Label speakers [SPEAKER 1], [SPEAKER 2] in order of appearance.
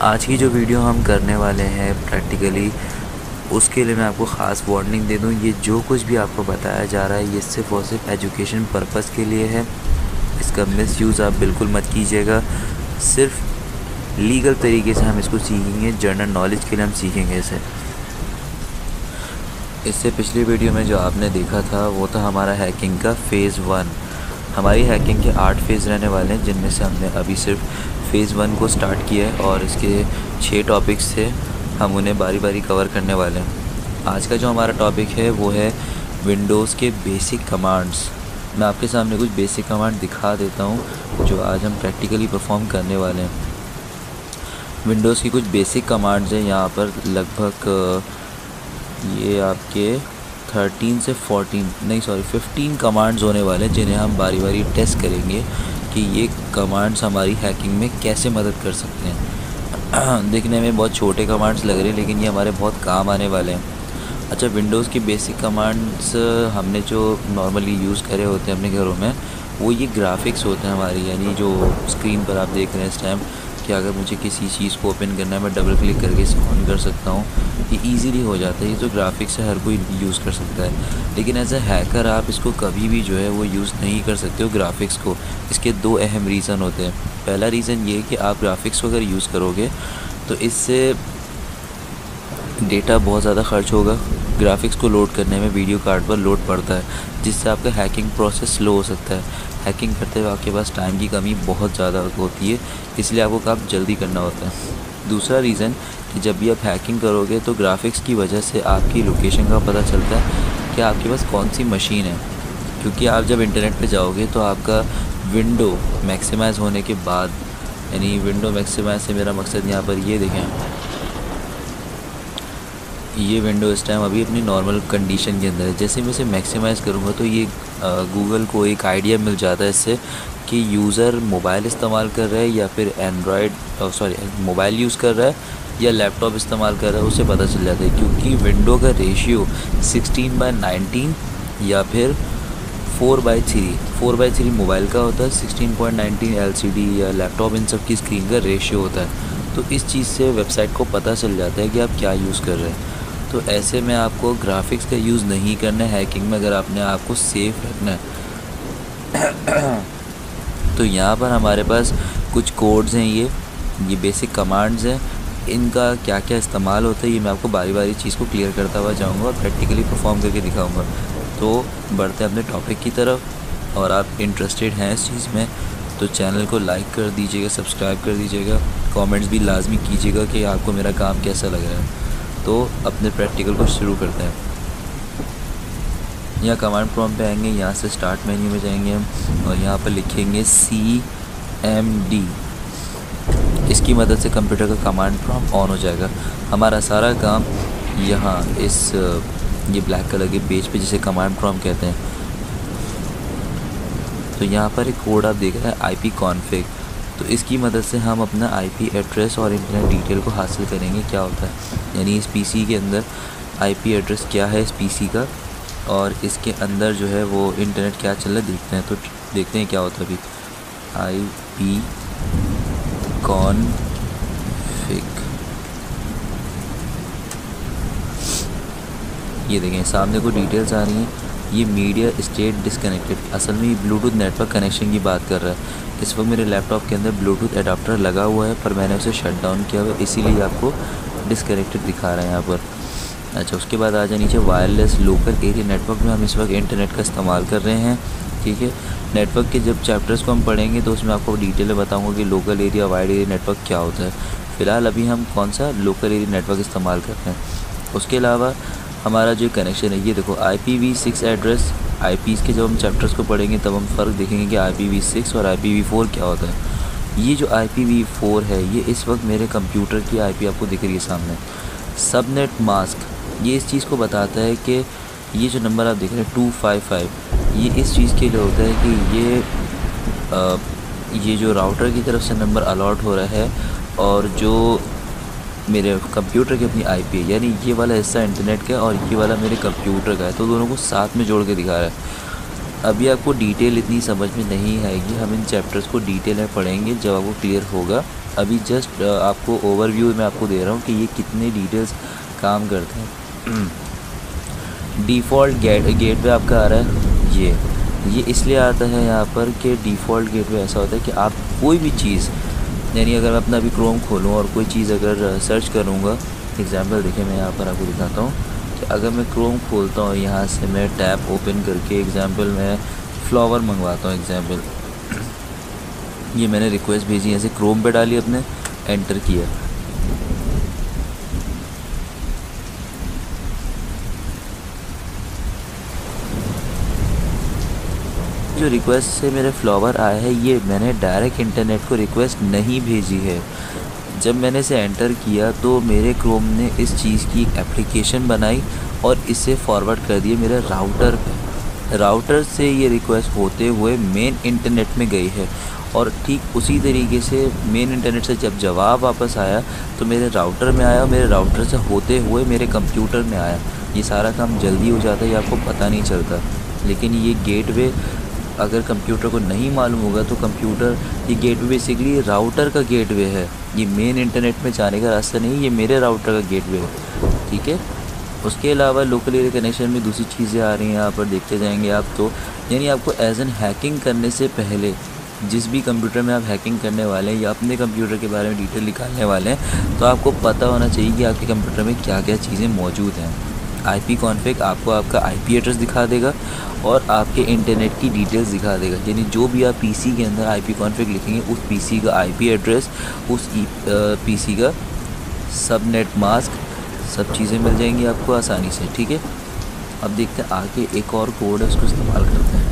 [SPEAKER 1] आज की जो वीडियो हम करने वाले हैं प्रैक्टिकली, उसके लिए मैं आपको ख़ास वार्निंग दे दूं, ये जो कुछ भी आपको बताया जा रहा है ये सिर्फ़ और सिर्फ एजुकेशन पर्पस के लिए है। इसका मिसयूज़ आप बिल्कुल मत कीजिएगा। सिर्फ लीगल तरीके से हम इसको सीखेंगे, जनरल नॉलेज के लिए हम सीखेंगे इसे। इससे पिछली वीडियो में जो आपने देखा था वो था हमारा हैकिंग का फ़ेज़ 1। हमारी हैकिंग के 8 फ़ेज़ रहने वाले हैं, जिनमें से हमने अभी सिर्फ फ़ेज़ 1 को स्टार्ट किया है और इसके 6 टॉपिक्स थे। हम उन्हें बारी बारी कवर करने वाले हैं। आज का जो हमारा टॉपिक है वो है विंडोज़ के बेसिक कमांड्स। मैं आपके सामने कुछ बेसिक कमांड दिखा देता हूँ जो आज हम प्रैक्टिकली परफॉर्म करने वाले हैं। विंडोज़ की कुछ बेसिक कमांड्स हैं यहाँ पर, लगभग ये आपके 15 कमांड्स होने वाले हैं, जिन्हें हम बारी बारी टेस्ट करेंगे कि ये कमांड्स हमारी हैकिंग में कैसे मदद कर सकते हैं। देखने में बहुत छोटे कमांड्स लग रहे हैं, लेकिन ये हमारे बहुत काम आने वाले हैं। अच्छा, विंडोज़ की बेसिक कमांड्स हमने जो नॉर्मली यूज़ करे होते हैं अपने घरों में, वो ये ग्राफिक्स होते हैं हमारी, यानी जो स्क्रीन पर आप देख रहे हैं इस टाइम, कि अगर मुझे किसी चीज़ को ओपन करना है मैं डबल क्लिक करके इसे ऑन कर सकता हूँ। ये इजीली हो जाता है। ये जो ग्राफिक्स है हर कोई यूज़ कर सकता है, लेकिन एज ए हैकर आप इसको कभी भी जो है वो यूज़ नहीं कर सकते हो ग्राफिक्स को। इसके 2 अहम रीज़न होते हैं। पहला रीज़न ये कि आप ग्राफिक्स को अगर यूज़ करोगे तो इससे डेटा बहुत ज़्यादा खर्च होगा। ग्राफिक्स को लोड करने में वीडियो कार्ड पर लोड पड़ता है, जिससे आपका हैकिंग प्रोसेस स्लो हो सकता है। हैकिंग करते हुए आपके पास टाइम की कमी बहुत ज़्यादा होती है, इसलिए आपको काम जल्दी करना होता है। दूसरा रीज़न कि जब भी आप हैकिंग करोगे तो ग्राफिक्स की वजह से आपकी लोकेशन का पता चलता है कि आपके पास कौन सी मशीन है, क्योंकि आप जब इंटरनेट पे जाओगे तो आपका विंडो मैक्सिमाइज़ होने के बाद, यानी विंडो मैक्सिमाइज़ से मेरा मकसद यहाँ पर ये देखें, ये विंडो इस टाइम अभी अपनी नॉर्मल कंडीशन के अंदर है। जैसे मैं इसे मैक्सिमाइज़ करूँगा तो ये गूगल को एक आइडिया मिल जाता है इससे कि यूज़र मोबाइल इस्तेमाल कर रहा है या फिर मोबाइल यूज़ कर रहा है या लैपटॉप इस्तेमाल कर रहा है, उसे पता चल जाता है। क्योंकि विंडो का रेशियो 16:19 या फिर 4:3, 4:3 मोबाइल का होता है, 16:19 LCD या लैपटॉप इन सब की स्क्रीन का रेशियो होता है। तो इस चीज़ से वेबसाइट को पता चल जाता है कि आप क्या यूज़ कर रहे हैं। तो ऐसे में आपको ग्राफिक्स का यूज़ नहीं करना है हैकिंग में, अगर आपने आपको सेफ रखना है। तो यहाँ पर हमारे पास कुछ कोड्स हैं, ये बेसिक कमांड्स हैं। इनका क्या क्या इस्तेमाल होता है ये मैं आपको बारी बारी चीज़ को क्लियर करता हुआ जाऊँगा और प्रैक्टिकली परफॉर्म करके दिखाऊँगा। तो बढ़ते हैं अपने टॉपिक की तरफ, और आप इंटरेस्टेड हैं इस चीज़ में तो चैनल को लाइक कर दीजिएगा, सब्सक्राइब कर दीजिएगा, कमेंट्स भी लाजमी कीजिएगा कि आपको मेरा काम कैसा लग रहा है। तो अपने प्रैक्टिकल को शुरू करते हैं। यहाँ कमांड प्रॉम्प्ट पे आएंगे, यहाँ से स्टार्ट मेन्यू में जाएंगे हम और यहाँ पर लिखेंगे CMD। इसकी मदद से कंप्यूटर का कमांड प्रॉम्प्ट ऑन हो जाएगा। हमारा सारा काम यहाँ ये ब्लैक कलर के पेज पे जिसे कमांड प्रॉम्प्ट कहते हैं। तो यहाँ पर एक कोड आप देख रहे हैं IP कॉन्फ़िग, तो इसकी मदद से हम अपना IP एड्रेस और इंटरनेट डिटेल को हासिल करेंगे। क्या होता है, यानी इस PC के अंदर IP एड्रेस क्या है इस PC का, और इसके अंदर जो है वो इंटरनेट क्या चल रहा है देखते हैं। तो देखते हैं क्या होता है अभी। IP कॉन्फ़िग, ये देखें सामने को डिटेल्स आ रही हैं। ये मीडिया स्टेट डिसकनेक्टेड, असल में ये ब्लूटूथ नेटवर्क कनेक्शन की बात कर रहा है। इस वक्त मेरे लैपटॉप के अंदर ब्लूटूथ एडाप्टर लगा हुआ है, पर मैंने उसे शट डाउन किया हुआ है, इसीलिए आपको डिसकनेक्टेड दिखा रहा है यहाँ पर। अच्छा, उसके बाद आ जाए नीचे वायरलेस लोकल एरिया नेटवर्क में हम इस वक्त इंटरनेट का इस्तेमाल कर रहे हैं। ठीक है, नेटवर्क के जब चैप्टर्स को हम पढ़ेंगे तो उसमें आपको डिटेल में बताऊँगा कि local area wide area network क्या होता है। फ़िलहाल अभी हम कौन सा लोकल एरिया नेटवर्क इस्तेमाल करते हैं। उसके अलावा हमारा जो कनेक्शन है, ये देखो IPv6 एड्रेस। IPs के जब हम चैप्टर्स को पढ़ेंगे तब हम फ़र्क देखेंगे कि IPv6 और IPv4 क्या होता है। ये जो IPv4 है ये इस वक्त मेरे कंप्यूटर की IP आपको दिख रही है सामने। सबनेट मास्क ये इस चीज़ को बताता है कि ये जो नंबर आप देख रहे हैं 255, ये इस चीज़ के लिए होता है कि ये जो राउटर की तरफ से नंबर अलॉट हो रहा है और जो मेरे कंप्यूटर की अपनी IP है, यानी ये वाला हिस्सा इंटरनेट का है और ये वाला मेरे कंप्यूटर का है, तो दोनों को साथ में जोड़ के दिखा रहा है। अभी आपको डिटेल इतनी समझ में नहीं आएगी, हम इन चैप्टर्स को डिटेल में पढ़ेंगे जब आपको क्लियर होगा अभी जस्ट आपको ओवरव्यू में आपको दे रहा हूँ कि ये कितने डिटेल्स काम करते हैं। डिफ़ॉल्ट गेटवे आपका आ रहा है ये इसलिए आता है यहाँ पर कि डिफ़ॉल्ट गेटवे ऐसा होता है कि आप कोई भी चीज़, यानी अगर मैं अपना अभी क्रोम खोलूँ और कोई चीज़ अगर सर्च करूँगा, एग्जांपल देखिए मैं यहाँ पर आपको दिखाता हूँ कि अगर मैं क्रोम खोलता हूँ, यहाँ से मैं टैब ओपन करके एग्जांपल मैं फ्लावर मंगवाता हूँ एग्जांपल, ये मैंने रिक्वेस्ट भेजी, ऐसे क्रोम पे डाली, अपने एंटर किया, जो रिक्वेस्ट से मेरे फ्लावर आया है ये मैंने डायरेक्ट इंटरनेट को रिक्वेस्ट नहीं भेजी है। जब मैंने इसे एंटर किया तो मेरे क्रोम ने इस चीज़ की एक एप्लीकेशन बनाई और इसे फॉरवर्ड कर दिया मेरे राउटर पे। राउटर से ये रिक्वेस्ट होते हुए मेन इंटरनेट में गई है और ठीक उसी तरीके से मेन इंटरनेट से जब जवाब वापस आया तो मेरे राउटर में आया, मेरे राउटर से होते हुए मेरे कंप्यूटर में आया। ये सारा काम जल्दी हो जाता है, ये आपको पता नहीं चलता। लेकिन ये गेटवे अगर कंप्यूटर को नहीं मालूम होगा तो ये गेटवे बेसिकली राउटर का गेटवे है, ये मेन इंटरनेट में जाने का रास्ता नहीं, ये मेरे राउटर का गेटवे है, ठीक है। उसके अलावा लोकल एरिया कनेक्शन में दूसरी चीज़ें आ रही हैं, यहाँ पर देखते जाएंगे आप तो, यानी आपको एज एन हैकिंग करने से पहले जिस भी कंप्यूटर में आप हैकिंग करने वाले हैं या अपने कंप्यूटर के बारे में डिटेल निकालने वाले हैं तो आपको पता होना चाहिए कि आपके कंप्यूटर में क्या क्या चीज़ें मौजूद हैं। IP कॉन्फ़िग आपको आपका IP एड्रेस दिखा देगा और आपके इंटरनेट की डिटेल्स दिखा देगा, यानी जो भी आप PC के अंदर IP कॉन्फ़िग लिखेंगे उस PC का IP एड्रेस, उस PC का सबनेट मास्क, सब चीज़ें मिल जाएंगी आपको आसानी से, ठीक है। अब देखते हैं आगे एक और कोड है, उसको इस्तेमाल करते हैं।